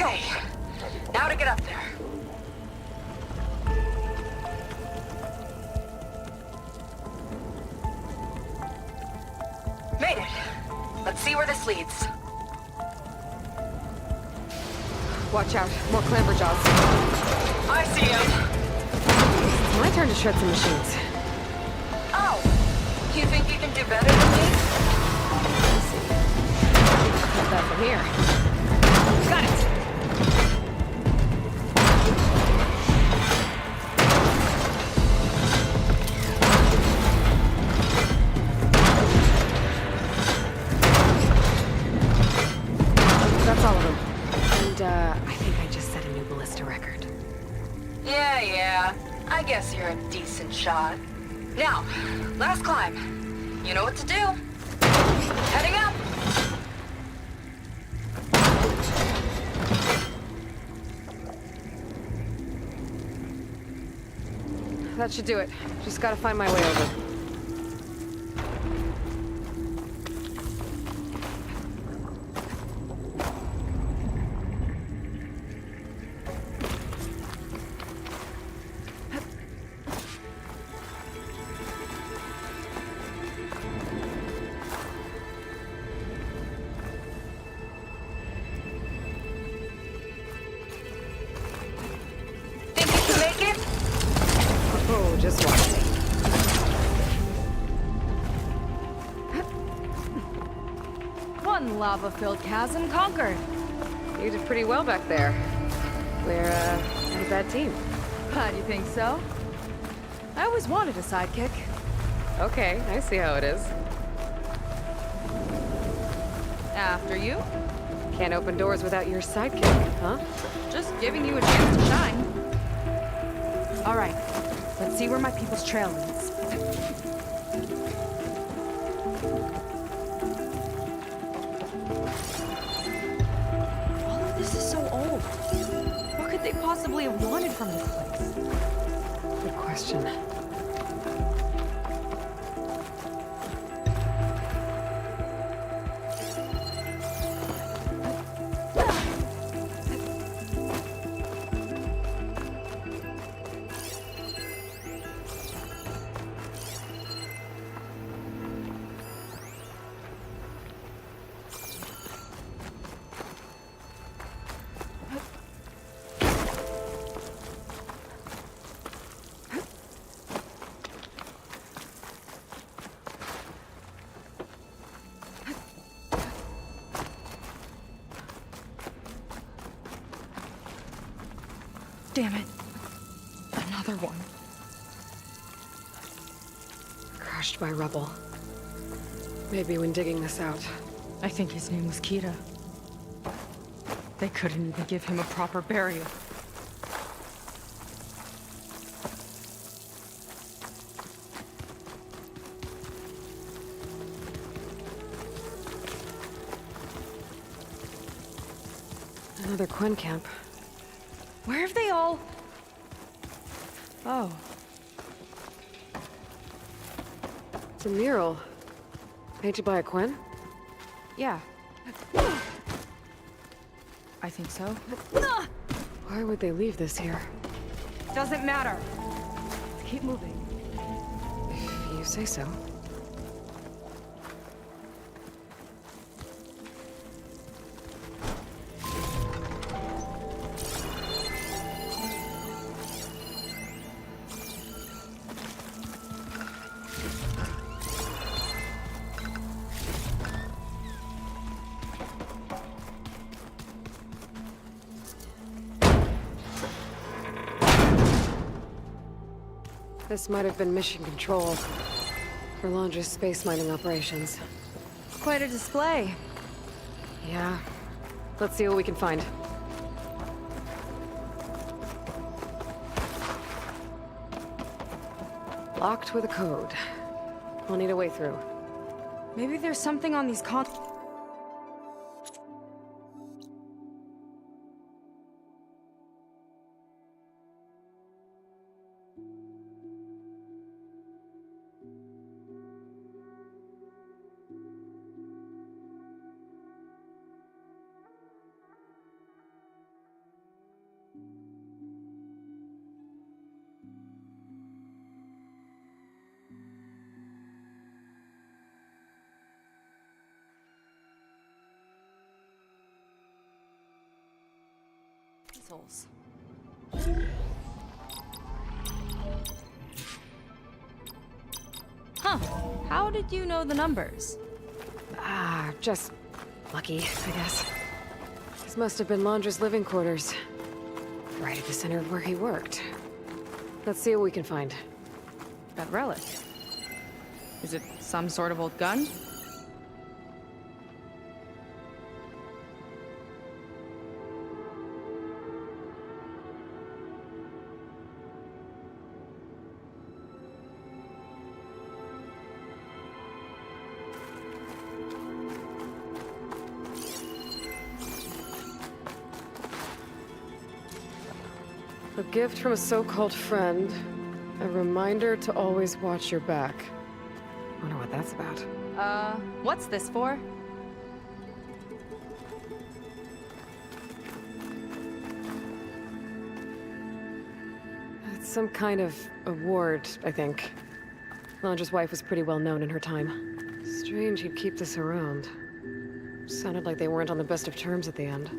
Okay, now to get up there. Made it. Let's see where this leads. Watch out, more clamber jaws. I see him. It's my turn to shred some machines. Oh, you think you can do better than me? Let's see. Cut that from here. Got it! That's all of them. And, I think I just set a new ballista record. Yeah. I guess you're a decent shot. Now, last climb. You know what to do. Heading up! That should do it. Just gotta find my way over. Think you can make it? Oh, just watch. One lava-filled chasm conquered. You did pretty well back there. We're, not a bad team. Glad you think so. I always wanted a sidekick. Okay, I see how it is. After you. Can't open doors without your sidekick, huh? Just giving you a chance to shine. All right, let's see where my people's trail leads. All of this is so old. What could they possibly have wanted from this place? Good question. Damn it. Another one. Crushed by rubble. Maybe when digging this out. I think his name was Kira. They couldn't even give him a proper burial. Another Quen camp. Where have they all... Oh. It's a mural. Painted by a Quen? Yeah. I think so. Why would they leave this here? Doesn't matter. Let's keep moving. If you say so. This might have been mission control for Landra's space mining operations. Quite a display. Yeah. Let's see what we can find. Locked with a code. We'll need a way through. Maybe there's something on these assholes. Huh. How did you know the numbers? Just lucky, I guess. This must have been Londra's living quarters. Right at the center of where he worked. Let's see what we can find. That relic. Is it some sort of old gun? A gift from a so-called friend. A reminder to always watch your back. Wonder what that's about. What's this for? It's some kind of award, I think. Londra's wife was pretty well known in her time. Strange he'd keep this around. Sounded like they weren't on the best of terms at the end.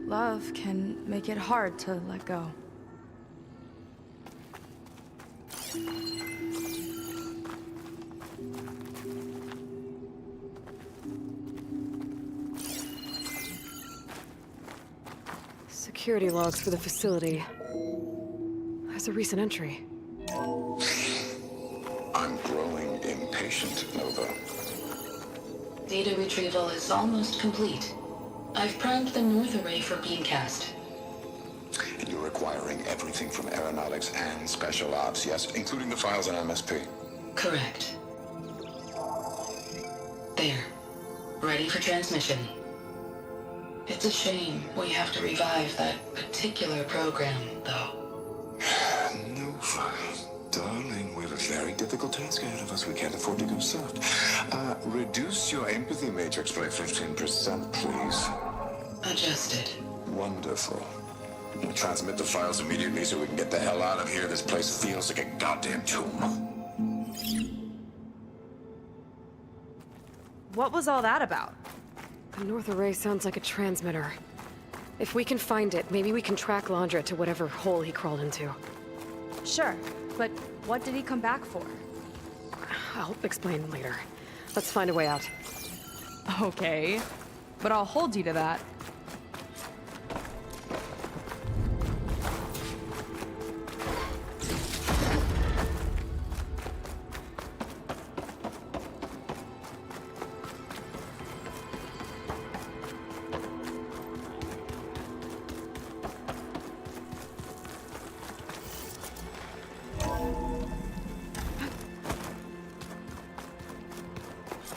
Love can make it hard to let go. Security logs for the facility. There's a recent entry. I'm growing impatient, Nova. Data retrieval is almost complete. I've primed the North Array for beamcast. And you're acquiring everything from aeronautics and special ops, yes, including the files on MSP. Correct. There. Ready for transmission. It's a shame we have to revive that particular program, though. Nova, darling, we have a very difficult task ahead of us. We can't afford to go soft. Reduce your empathy matrix by 15%, please. Adjusted. Wonderful. We'll transmit the files immediately so we can get the hell out of here. This place feels like a goddamn tomb. What was all that about? The North Array sounds like a transmitter. If we can find it, maybe we can track Londra to whatever hole he crawled into. Sure, but what did he come back for? I'll explain later. Let's find a way out. Okay, but I'll hold you to that.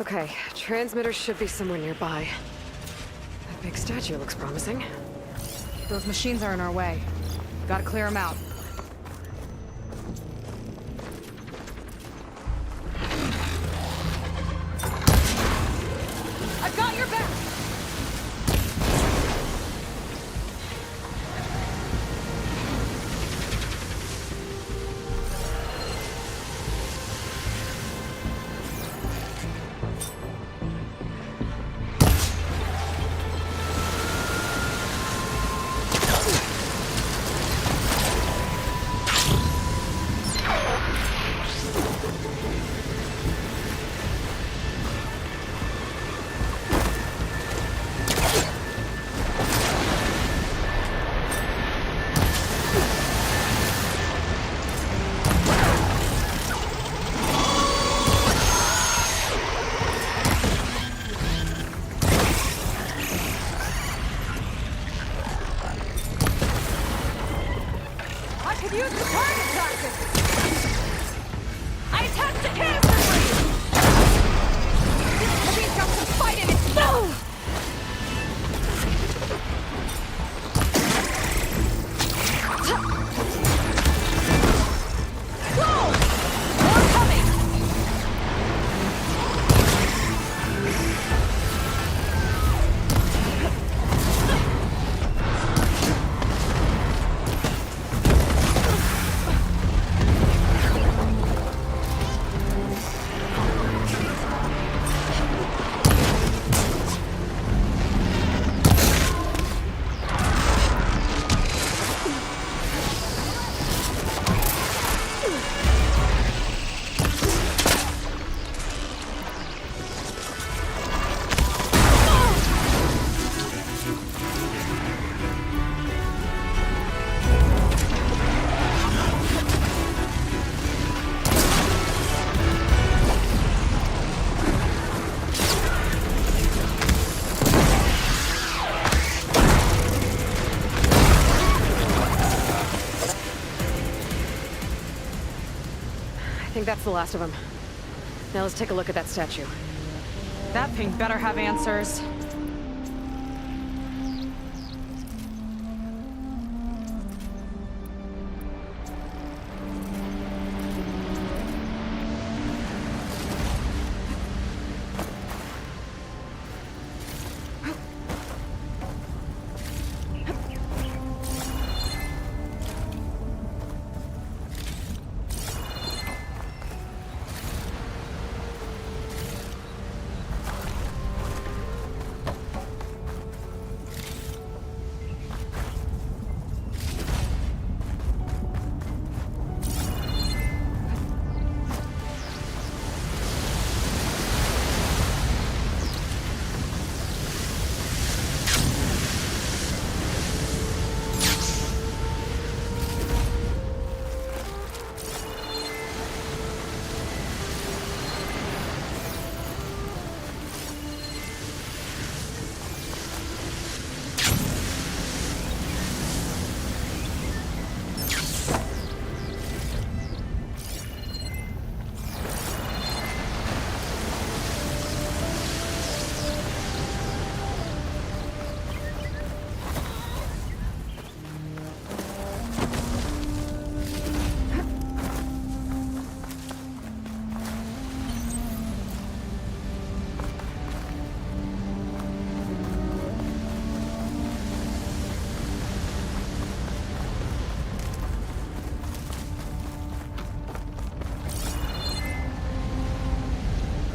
Okay, transmitter should be somewhere nearby. That big statue looks promising. Those machines are in our way. Gotta clear them out. I've got your back! think that's the last of them. Now let's take a look at that statue. That thing better have answers.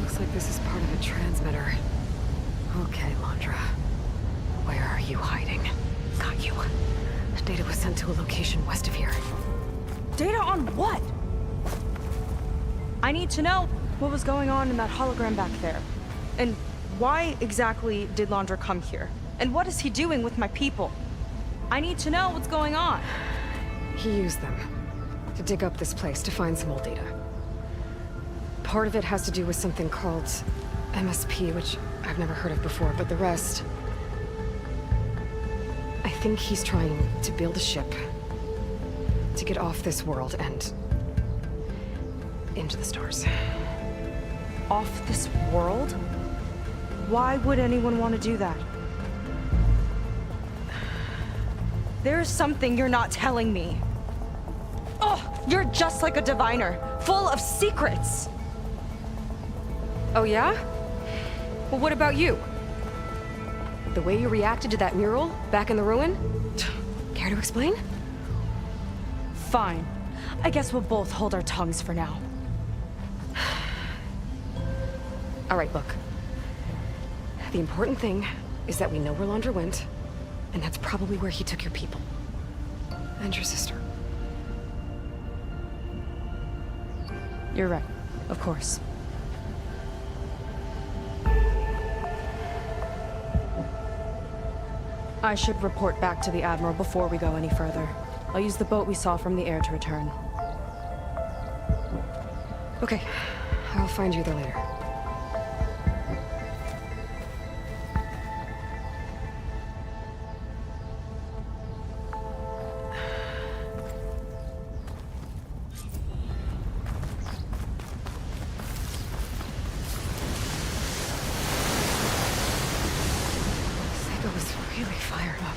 Looks like this is part of a transmitter. Okay, Londra. Where are you hiding? Got you. Data was sent to a location west of here. Data on what? I need to know what was going on in that hologram back there. And why exactly did Londra come here? And what is he doing with my people? I need to know what's going on. He used them to dig up this place to find some old data. Part of it has to do with something called MSP, which I've never heard of before, but the rest... I think he's trying to build a ship to get off this world and into the stars. Off this world? Why would anyone want to do that? There's something you're not telling me. Oh, you're just like a diviner, full of secrets. Oh yeah? Well, what about you? The way you reacted to that mural back in the ruin? Care to explain? Fine. I guess we'll both hold our tongues for now. All right, look. The important thing is that we know where Londra went, and that's probably where he took your people. And your sister. You're right. Of course. I should report back to the Admiral before we go any further. I'll use the boat we saw from the air to return. Okay. I'll find you there later. Psycho was really fired up.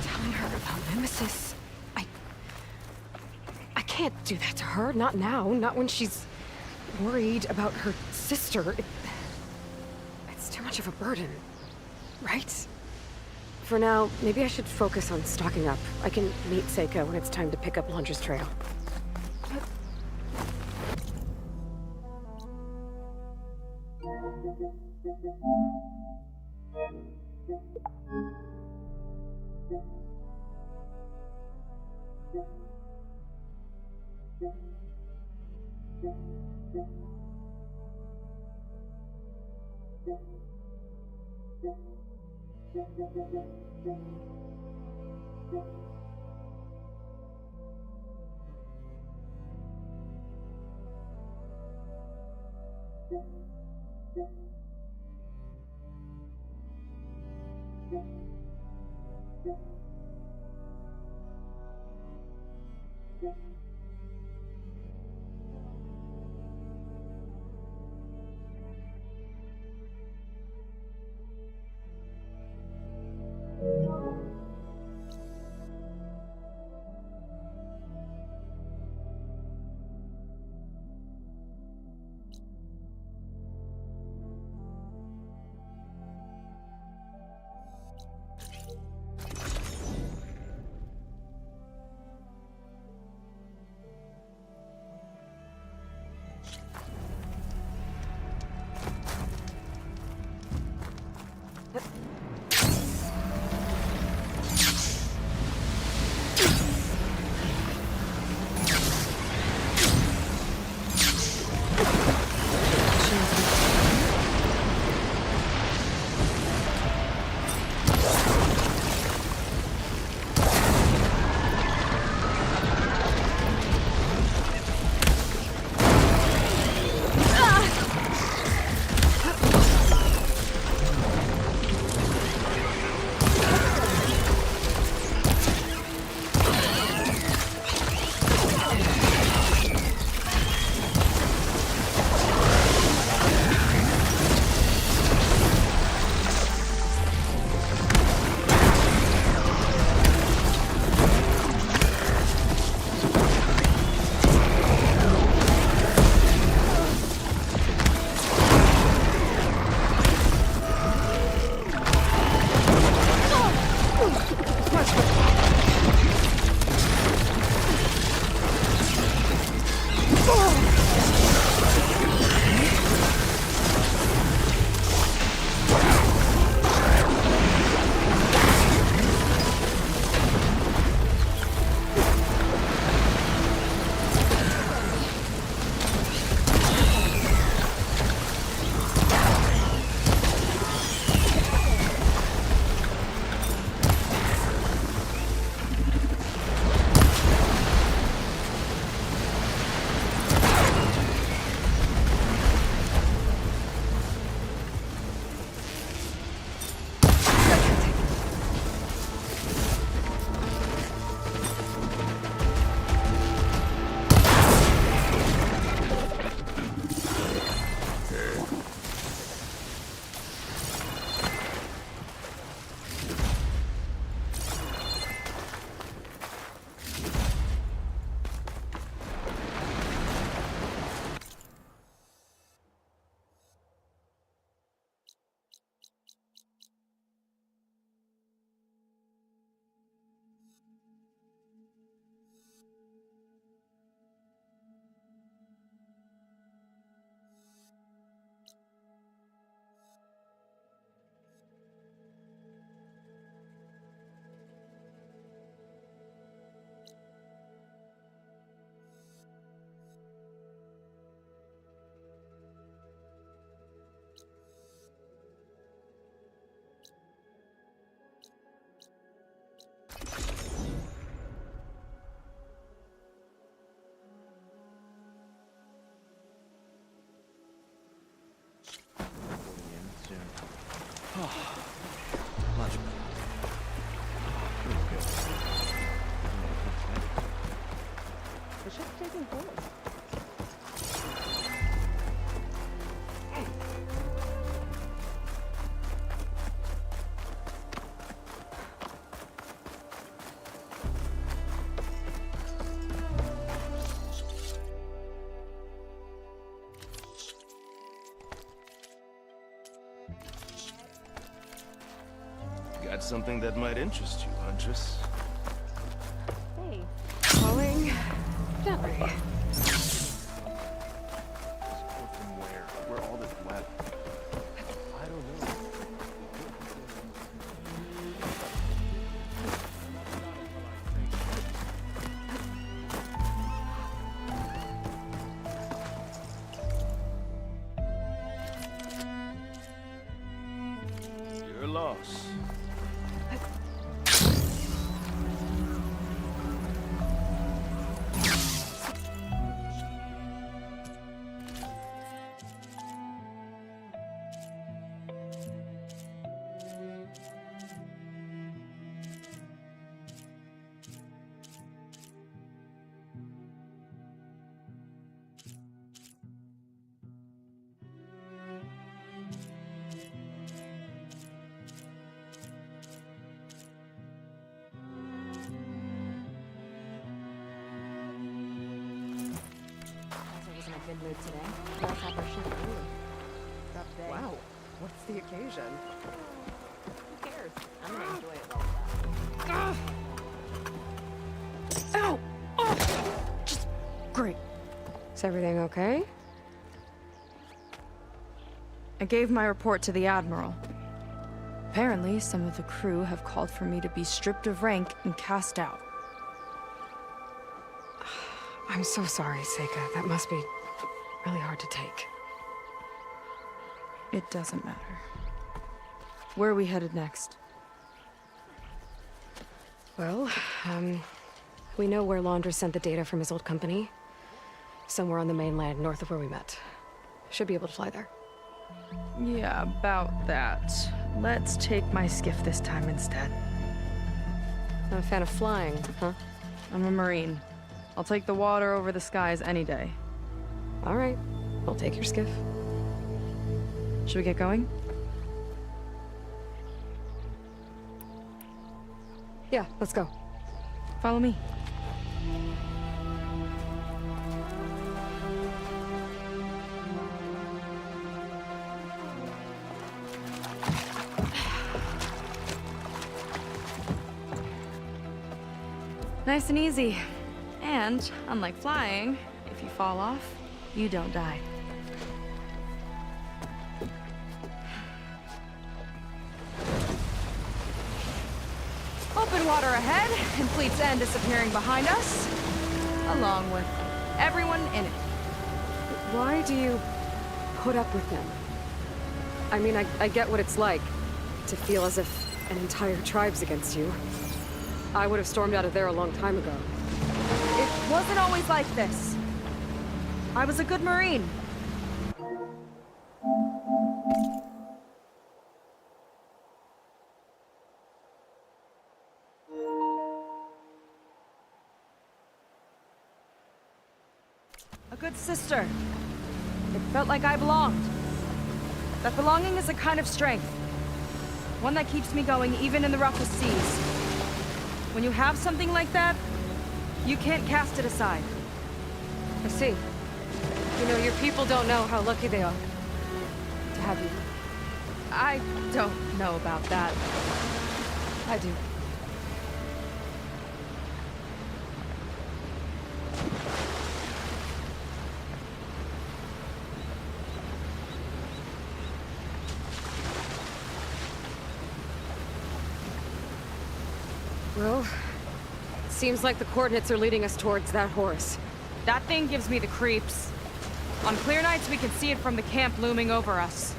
Telling her about Nemesis. I can't do that to her. Not now. Not when she's worried about her sister. It's too much of a burden. Right? For now, maybe I should focus on stocking up. I can meet Seika when it's time to pick up Londra's trail. Much better. The ship's taking course. Got something that might interest you, Huntress. Hey. Falling gently. From where? Where all this web? I don't know. Your loss. Good mood today. Let's have our ship early. Rough day. Wow. What's the occasion? Who cares? I'm gonna enjoy it while it's out. Ow! Oh! Just great. Is everything okay? I gave my report to the Admiral. Apparently, some of the crew have called for me to be stripped of rank and cast out. I'm so sorry, Seika. That must be really hard to take. It doesn't matter. Where are we headed next? Well, we know where Laundra sent the data from his old company. Somewhere on the mainland, north of where we met. Should be able to fly there. Yeah, about that. Let's take my skiff this time instead. Not a fan of flying, huh? I'm a Marine. I'll take the water over the skies any day. All right. We'll take your skiff. Should we get going? Yeah, let's go. Follow me. Nice and easy. And, unlike flying, if you fall off, you don't die. Open water ahead, and Fleet's End disappearing behind us, along with everyone in it. Why do you put up with them? I mean, I get what it's like to feel as if an entire tribe's against you. I would have stormed out of there a long time ago. It wasn't always like this. I was a good Marine. A good sister. It felt like I belonged. That belonging is a kind of strength. One that keeps me going even in the roughest seas. When you have something like that, you can't cast it aside. I see. You know, your people don't know how lucky they are to have you. I don't know about that. I do. Well, seems like the coordinates are leading us towards that horse. That thing gives me the creeps. On clear nights, we can see it from the camp looming over us.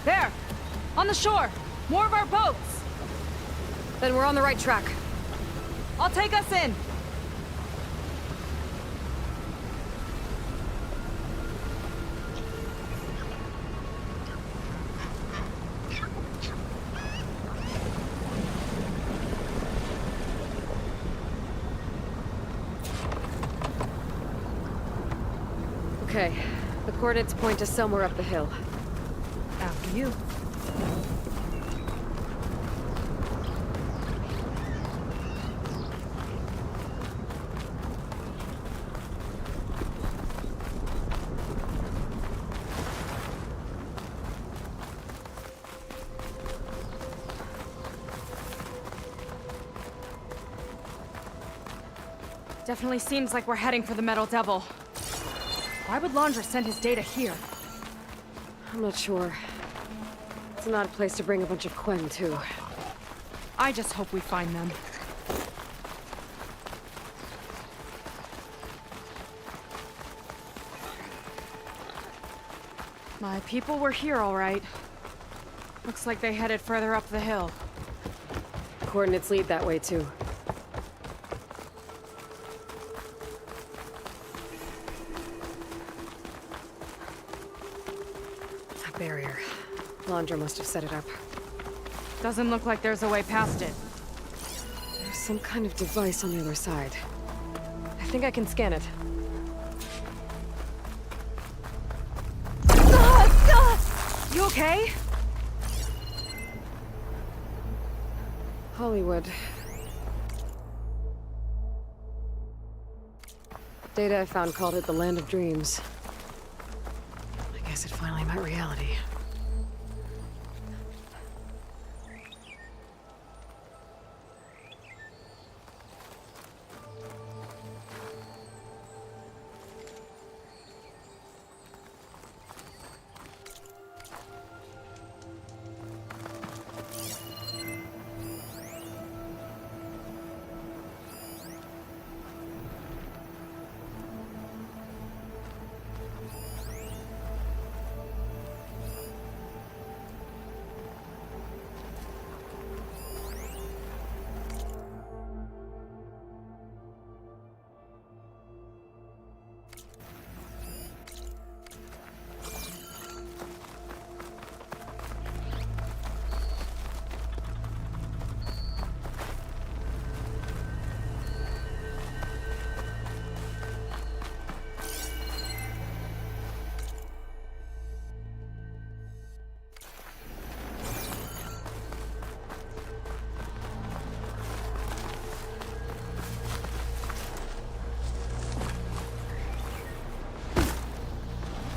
There! On the shore! More of our boats! Then we're on the right track. I'll take us in! Okay, the coordinates point to somewhere up the hill. After you. Definitely seems like we're heading for the Metal Devil. Why would Laundra send his data here? I'm not sure. It's an odd place to bring a bunch of Quen to. I just hope we find them. My people were here, all right. Looks like they headed further up the hill. Coordinates lead that way, too. A barrier. Laundra must have set it up. Doesn't look like there's a way past it. There's some kind of device on the other side. I think I can scan it. You okay? Hollywood. Data I found called it the Land of Dreams. I guess it finally met reality.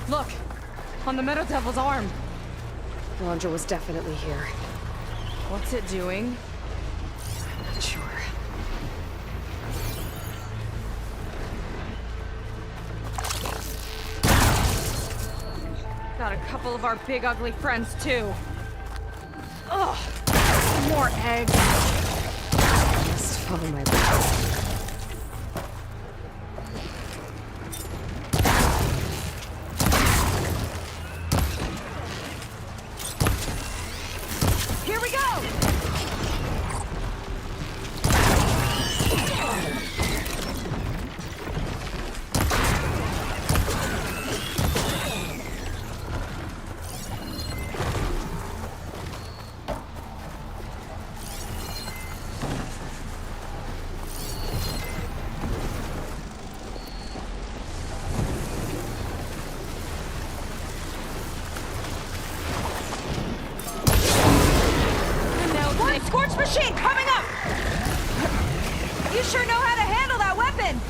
Look! On the Metal Devil's arm! Laundra was definitely here. What's it doing? I'm not sure. Got a couple of our big ugly friends, too. Ugh! More eggs! Just follow my lead. Here we go! Scorch machine coming up! You sure know how to handle that weapon!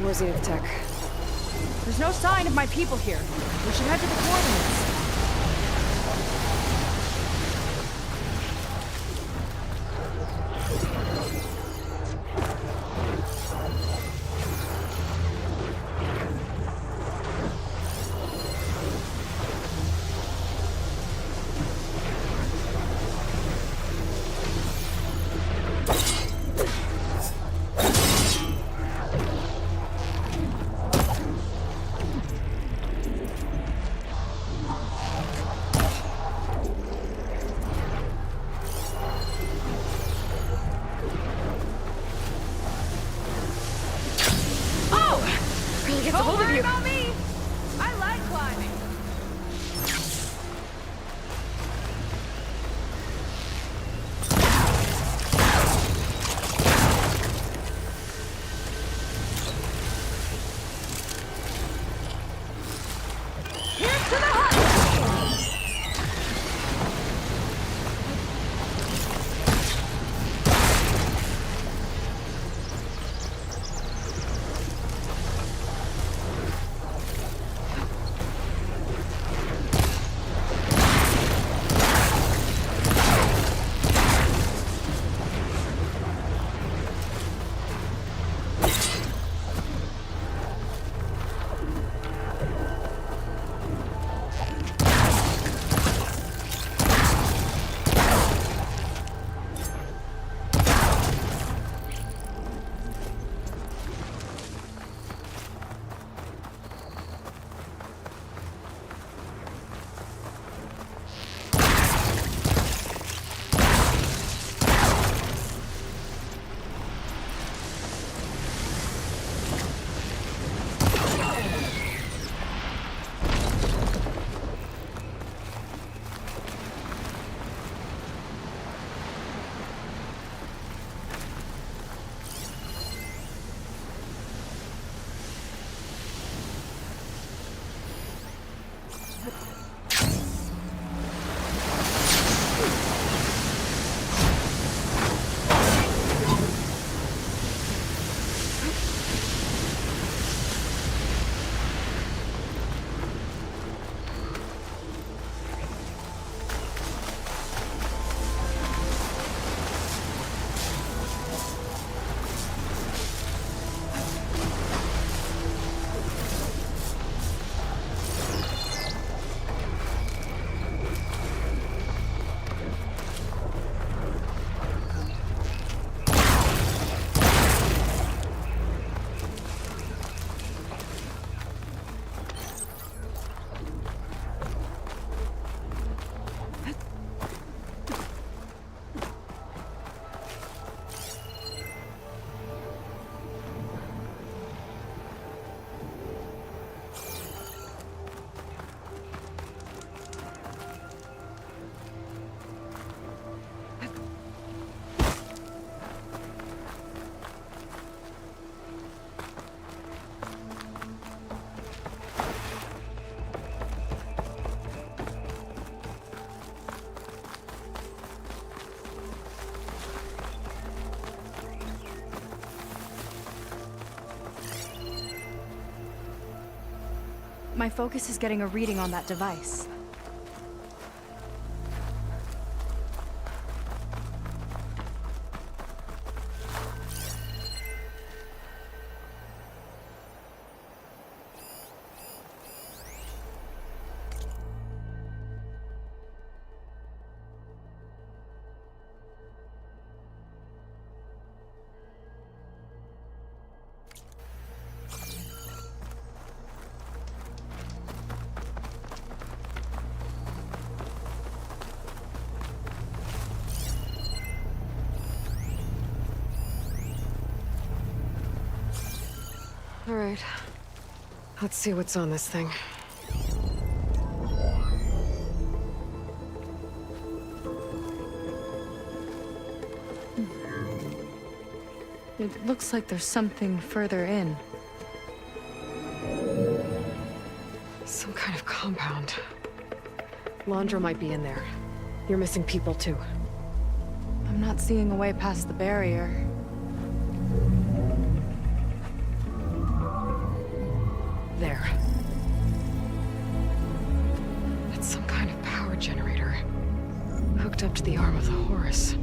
Where's the tech? There's no sign of my people here. We should head to the coordinates. Gets a hold of you. Don't worry about me. I like climbing. Here's to the hut. My focus is getting a reading on that device. All right. Let's see what's on this thing. It looks like there's something further in. Some kind of compound. Laundra might be in there. You're missing people too. I'm not seeing a way past the barrier. There. That's some kind of power generator. Hooked up to the arm of the Horus.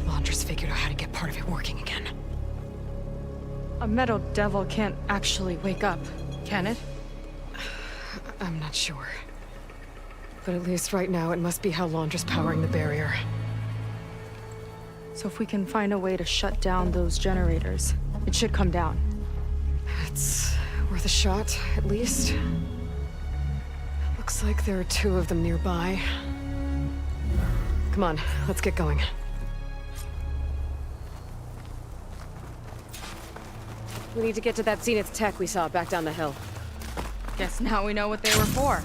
Laundress figured out how to get part of it working again. A metal devil can't actually wake up, can it? I'm not sure. But at least right now, it must be how Laundra's powering the barrier. So if we can find a way to shut down those generators, it should come down. It's worth a shot, at least. Looks like there are 2 of them nearby. Come on, let's get going. We need to get to that Zenith tech we saw back down the hill. Guess now we know what they were for.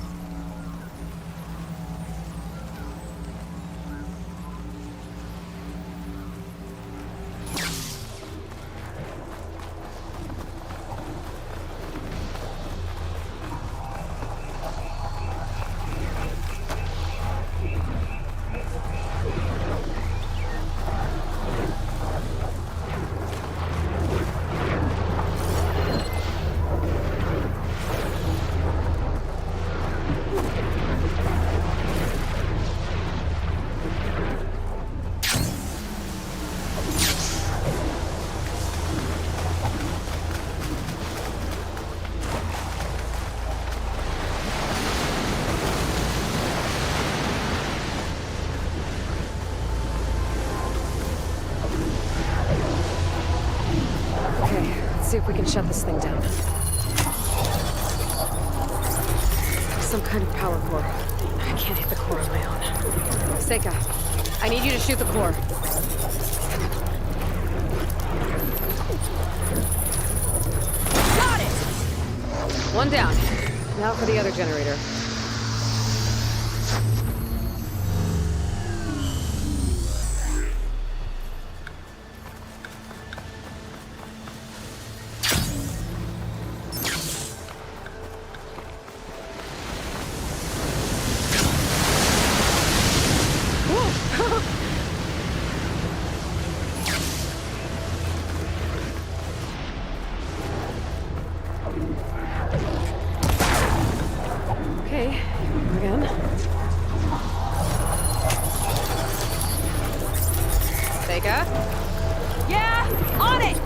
See if we can shut this thing down. Some kind of power core. I can't hit the core on my own. Seika, I need you to shoot the core. Got it! One down. Now for the other generator. Okay, again. Seika? Yeah! On it!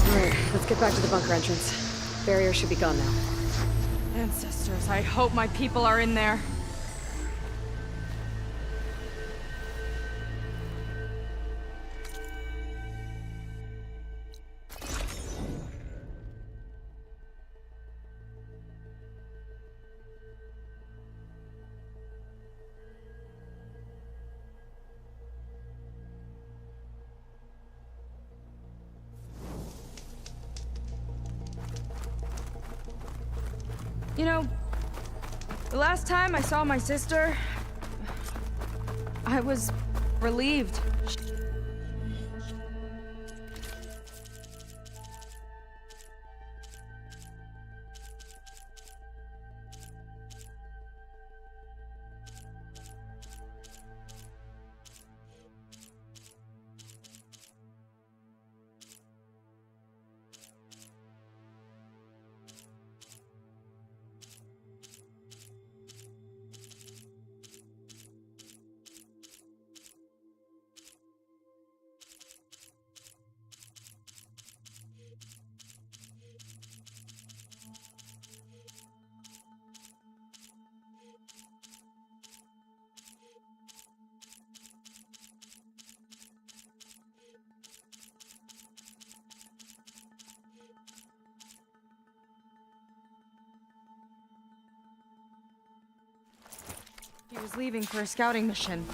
Alright, let's get back to the bunker entrance. Barrier should be gone now. Ancestors, I hope my people are in there. You know, the last time I saw my sister, I was relieved. He was leaving for a scouting mission.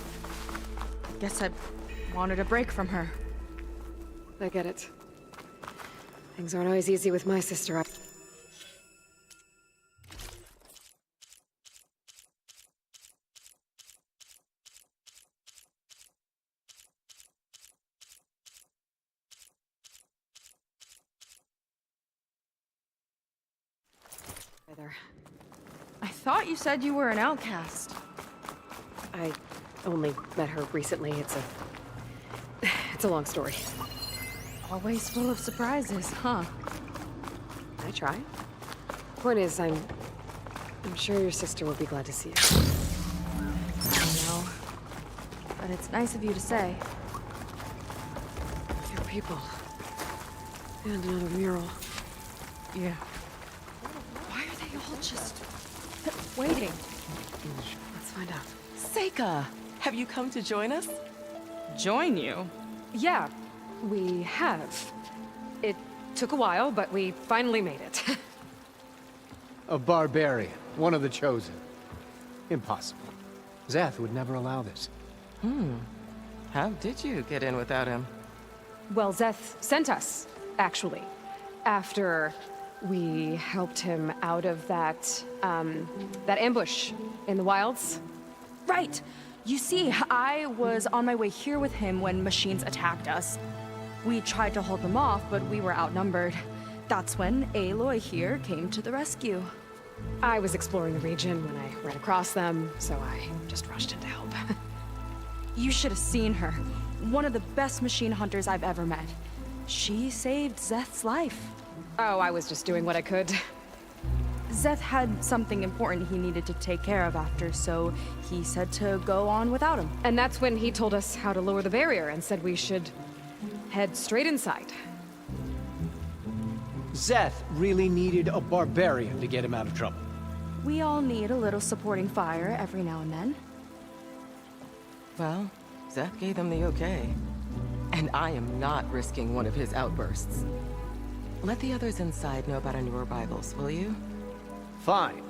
Guess I wanted a break from her. I get it. Things aren't always easy with my sister. Either. I thought you said you were an outcast. I only met her recently. It's a long story. Always full of surprises, huh? I try. Point is, I'm sure your sister will be glad to see you. I know. But it's nice of you to say. Your people. And another mural. Yeah. Why are they all just waiting? Let's find out. Seika, have you come to join us? Join you? Yeah, we have. It took a while, but we finally made it. A barbarian, one of the chosen. Impossible. Zeth would never allow this. How did you get in without him? Well, Zeth sent us, actually. After we helped him out of that ambush in the wilds. Right! You see, I was on my way here with him when machines attacked us. We tried to hold them off, but we were outnumbered. That's when Aloy here came to the rescue. I was exploring the region when I ran across them, so I just rushed in to help. You should have seen her. One of the best machine hunters I've ever met. She saved Zeth's life. Oh, I was just doing what I could. Zeth had something important he needed to take care of after, so he said to go on without him. And that's when he told us how to lower the barrier and said we should head straight inside. Zeth really needed a barbarian to get him out of trouble. We all need a little supporting fire every now and then. Well, Zeth gave them the okay. And I am not risking one of his outbursts. Let the others inside know about our new arrivals, will you? Fine.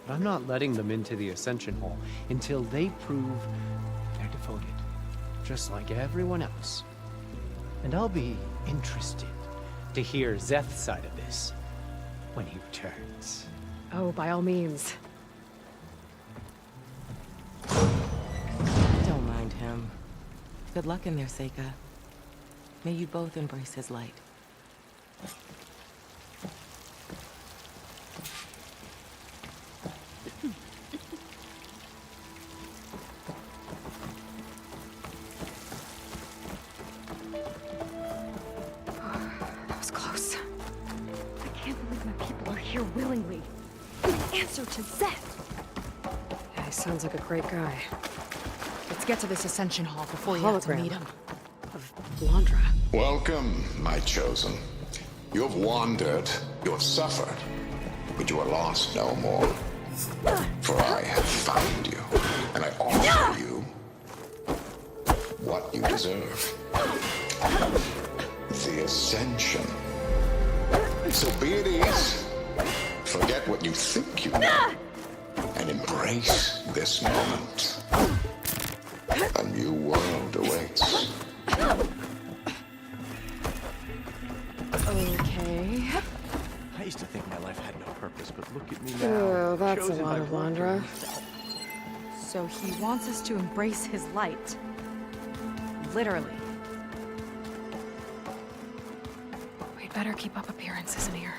But I'm not letting them into the Ascension Hall until they prove they're devoted. Just like everyone else. And I'll be interested to hear Zeth's side of this when he returns. Oh, by all means. Don't mind him. Good luck in there, Seika. May you both embrace his light. That was close. I can't believe my people are here willingly. In answer to Zeth. Yeah, he sounds like a great guy. Let's get to this Ascension Hall before you have to Hologram. meet him. Of Blandra. Welcome, my chosen. You have wandered, you have suffered, but you are lost no more. For I have found you, and I offer you what you deserve. The Ascension. So be at ease. Forget what you think you know, and embrace this moment. A new world awaits. Okay. I used to think my life had no purpose, but look at me now. Oh, that's a chosen lot by of Blandra. Blandra. So he wants us to embrace his light. Literally. We'd better keep up appearances in here.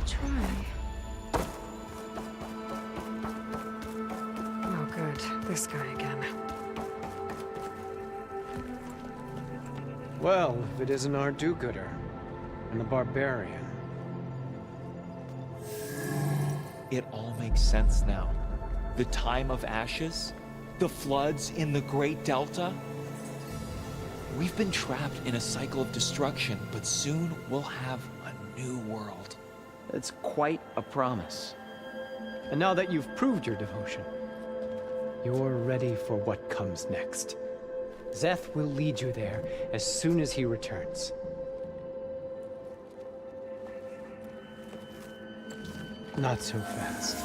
Try. Oh, good. This guy again. Well, if it isn't our do-gooder, and the barbarian. It all makes sense now. The time of ashes, the floods in the Great Delta. We've been trapped in a cycle of destruction, but soon we'll have a new world. That's quite a promise. And now that you've proved your devotion, you're ready for what comes next. Zeth will lead you there as soon as he returns. Not so fast.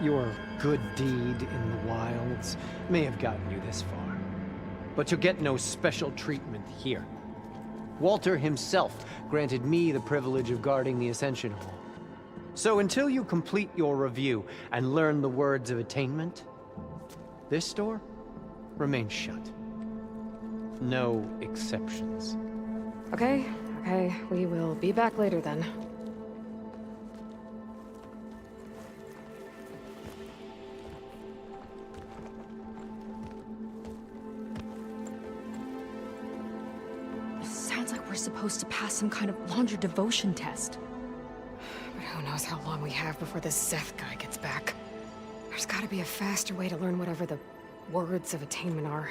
Your good deed in the wilds may have gotten you this far, but you'll get no special treatment here. Walter himself granted me the privilege of guarding the Ascension Hall. So until you complete your review and learn the words of attainment, this door remains shut. No exceptions. Okay, we will be back later then. supposed to pass some kind of laundry devotion test. But who knows how long we have before this Seth guy gets back. There's gotta be a faster way to learn whatever the words of attainment are.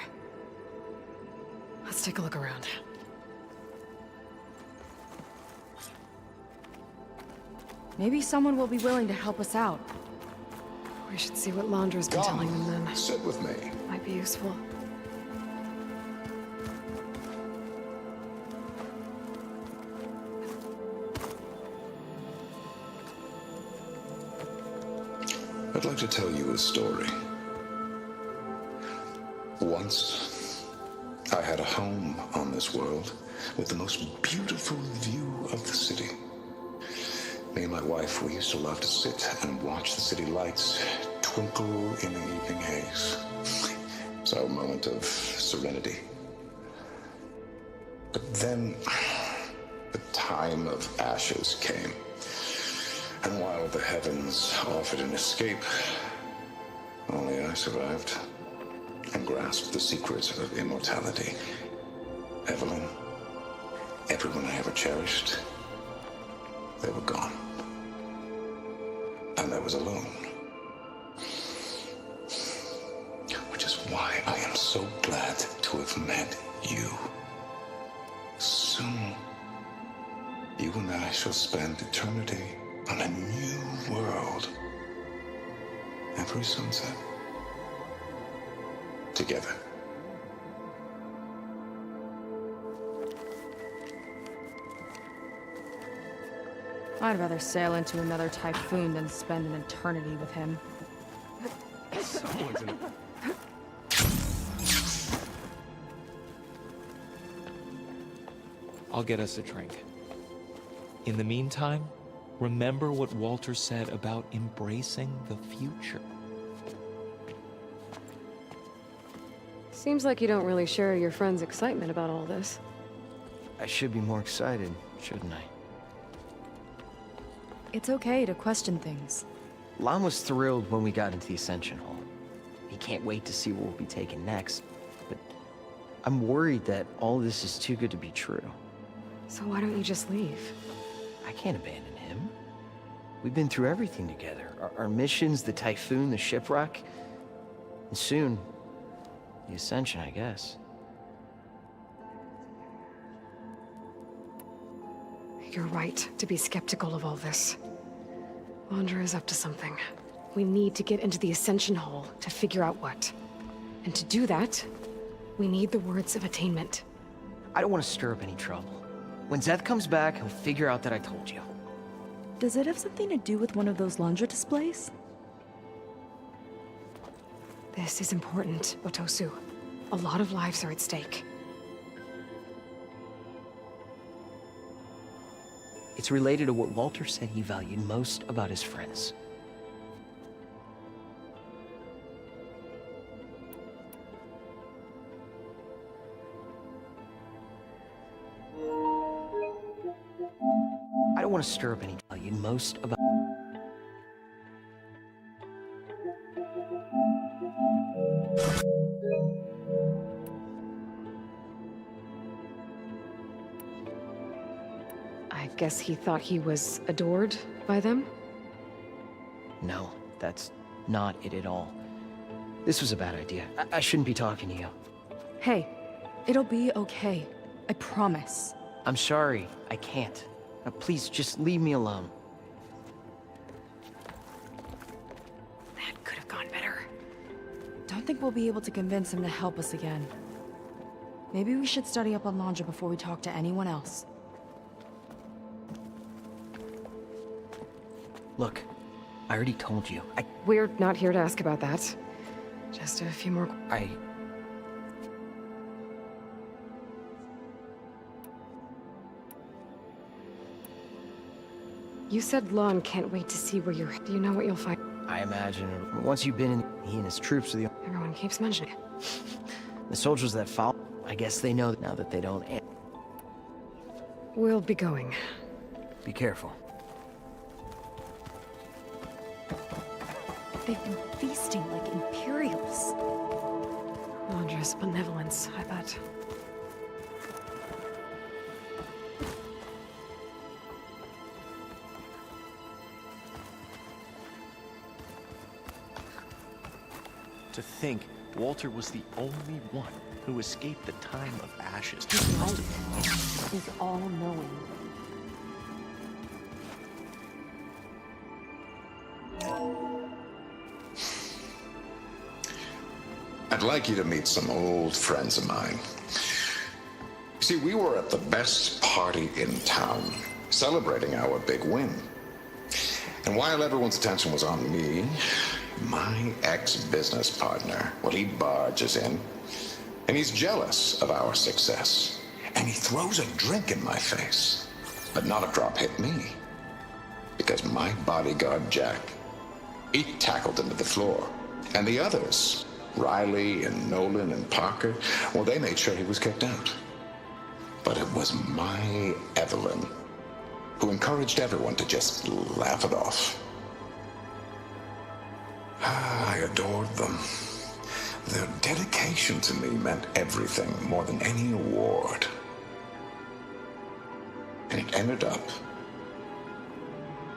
Let's take a look around. Maybe someone will be willing to help us out. We should see what Londra's been telling them then. Sit with me. Might be useful. I'd like to tell you a story. Once, I had a home on this world with the most beautiful view of the city. Me and my wife, we used to love to sit and watch the city lights twinkle in the evening haze. It's our moment of serenity. But then, the time of ashes came. And while the heavens offered an escape, only I survived and grasped the secrets of immortality. Evelyn, everyone I ever cherished, they were gone. And I was alone. Which is why I am so glad to have met you. Soon, you and I shall spend eternity on a new world. Every sunset. Together. I'd rather sail into another typhoon than spend an eternity with him. Someone's in... I'll get us a drink. In the meantime, remember what Walter said about embracing the future. Seems like you don't really share your friend's excitement about all this. I should be more excited, shouldn't I? It's okay to question things. Lon was thrilled when we got into the Ascension Hall. He can't wait to see what we'll be taking next. But I'm worried that all this is too good to be true. So why don't you just leave? I can't abandon him. We've been through everything together. Our missions, the typhoon, the shipwreck. And soon, the Ascension, I guess. You're right to be skeptical of all this. Londra is up to something. We need to get into the Ascension Hall to figure out what. And to do that, we need the words of attainment. I don't want to stir up any trouble. When Zeth comes back, he'll figure out that I told you. Does it have something to do with one of those laundry displays? This is important, Otosu. A lot of lives are at stake. It's related to what Walter said he valued most about his friends. I don't want to stir up any valued most about... I guess he thought he was adored by them? No, that's not it at all. This was a bad idea. I shouldn't be talking to you. Hey, it'll be okay. I promise. I'm sorry, I can't. Now, please, just leave me alone. That could have gone better. Don't think we'll be able to convince him to help us again. Maybe we should study up on Londra before we talk to anyone else. Look, I already told you. We're not here to ask about that. Just a few more... You said Lon can't wait to see where you're... Do you know what you'll find? I imagine once you've been in, he and his troops are the... Everyone keeps mentioning it. The soldiers that follow, I guess they know now that they don't... We'll be going. Be careful. They've been feasting like Imperials. Londra's benevolence, I bet. To think Walter was the only one who escaped the time of ashes. Right. He's all-knowing. I'd like you to meet some old friends of mine. See, we were at the best party in town, celebrating our big win. And while everyone's attention was on me, my ex-business partner, well, he barges in, and he's jealous of our success. And he throws a drink in my face. But not a drop hit me. Because my bodyguard, Jack, he tackled him to the floor. And the others, Riley and Nolan and Parker, well, they made sure he was kicked out. But it was my Evelyn who encouraged everyone to just laugh it off. I adored them. Their dedication to me meant everything, more than any award. And it ended up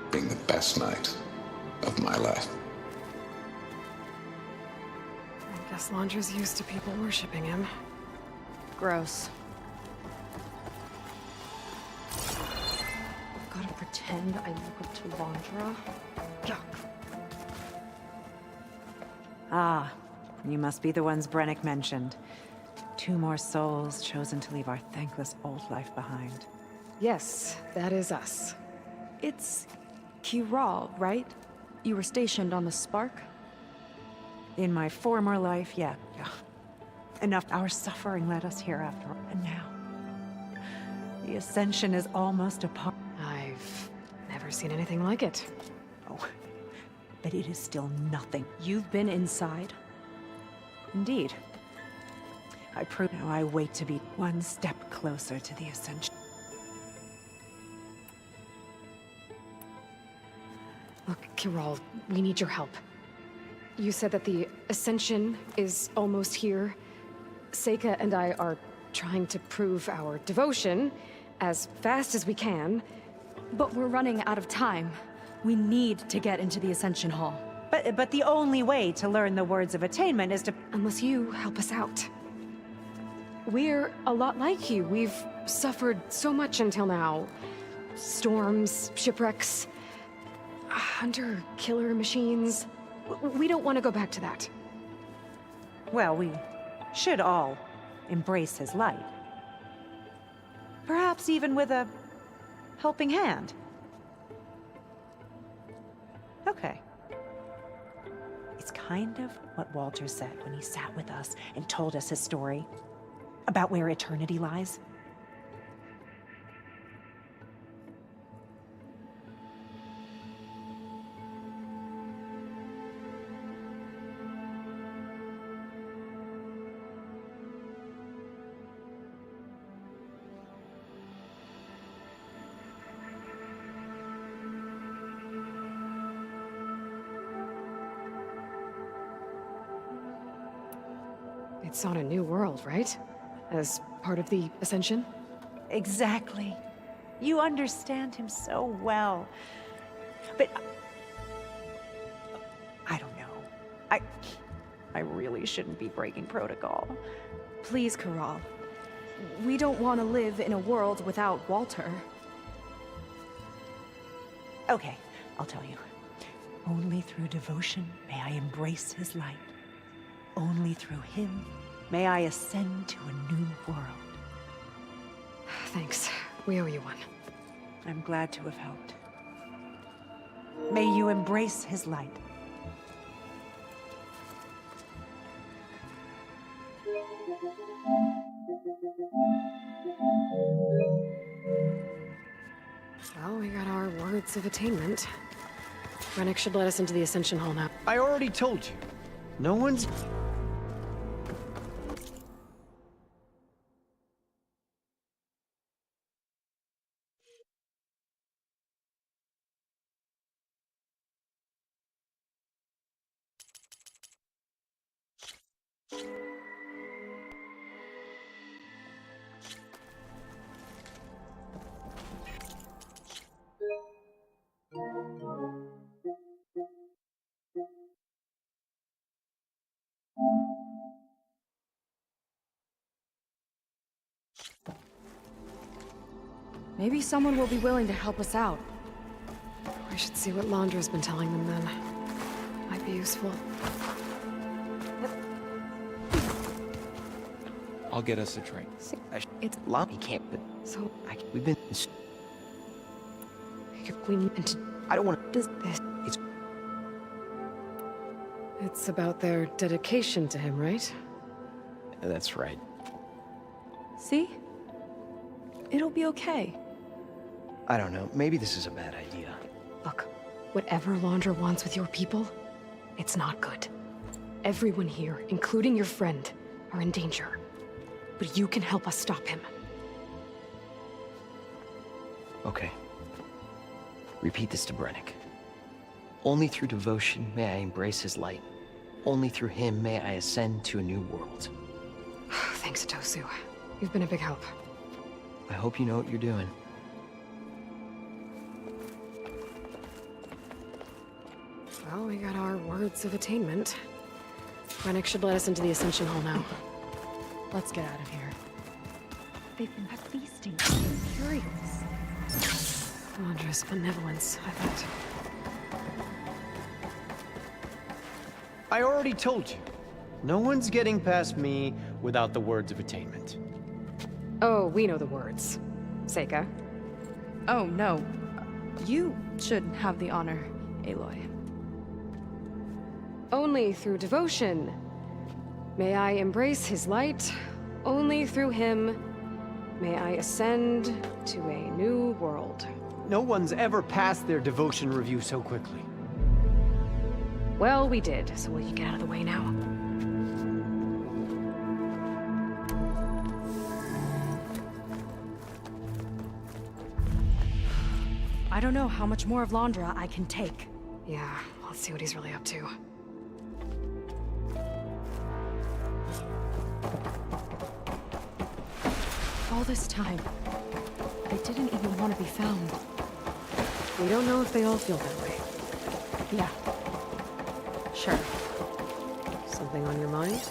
being the best night of my life. I guess Londra's used to people worshipping him. Gross. I've gotta pretend I look up to Londra. Yuck. Ah, you must be the ones Brennick mentioned. 2 more souls chosen to leave our thankless old life behind. Yes, that is us. It's Kiral, right? You were stationed on the Spark? In my former life, yeah. Enough. Our suffering led us here after all. And now, the Ascension is almost upon. I've never seen anything like it. Oh, but it is still nothing. You've been inside? Indeed. I prove now I wait to be one step closer to the Ascension. Look, Kiral, we need your help. You said that the Ascension is almost here. Seika and I are trying to prove our devotion as fast as we can. But we're running out of time. We need to get into the Ascension Hall. But the only way to learn the words of attainment is to... Unless you help us out. We're a lot like you. We've suffered so much until now. Storms, shipwrecks, hunter-killer machines. We don't want to go back to that. Well, we should all embrace his light. Perhaps even with a helping hand. Okay. It's kind of what Walter said when he sat with us and told us his story about where eternity lies. It's on a new world, right? As part of the Ascension? Exactly. You understand him so well. But... I don't know. I really shouldn't be breaking protocol. Please, Kiral. We don't want to live in a world without Walter. Okay, I'll tell you. Only through devotion may I embrace his light. Only through him may I ascend to a new world. Thanks. We owe you one. I'm glad to have helped. May you embrace his light. Well, we got our words of attainment. Brennick should let us into the Ascension Hall now. I already told you. No one's... Maybe someone will be willing to help us out. We should see what Londra's been telling them then. Might be useful. I'll get us a drink. It's Lobby camp, but So, we've been. we need to... I don't want to. This. It's It's about their dedication to him, right? that's right. See? It'll be okay. I don't know. Maybe this is a bad idea. Look, whatever Londra wants with your people, it's not good. Everyone here, including your friend, are in danger. But you can help us stop him. Okay. Repeat this to Brennick. Only through devotion may I embrace his light. Only through him may I ascend to a new world. Thanks, Tosu. You've been a big help. I hope you know what you're doing. Well, we got our words of attainment. Brennick should let us into the Ascension Hall now. Let's get out of here. They've been feasting on the Imperials. Londra's benevolence, I bet. I already told you. No one's getting past me without the words of attainment. Oh, we know the words. Seika. Oh, no. You should have the honor, Aloy. Only through devotion may I embrace his light. Only through him may I ascend to a new world. No one's ever passed their devotion review so quickly. Well, we did, so will you get out of the way now? I don't know how much more of Londra I can take. Yeah, let's see what he's really up to. All this time, they didn't even want to be found. We don't know if they all feel that way. Yeah. Sure. Something on your mind?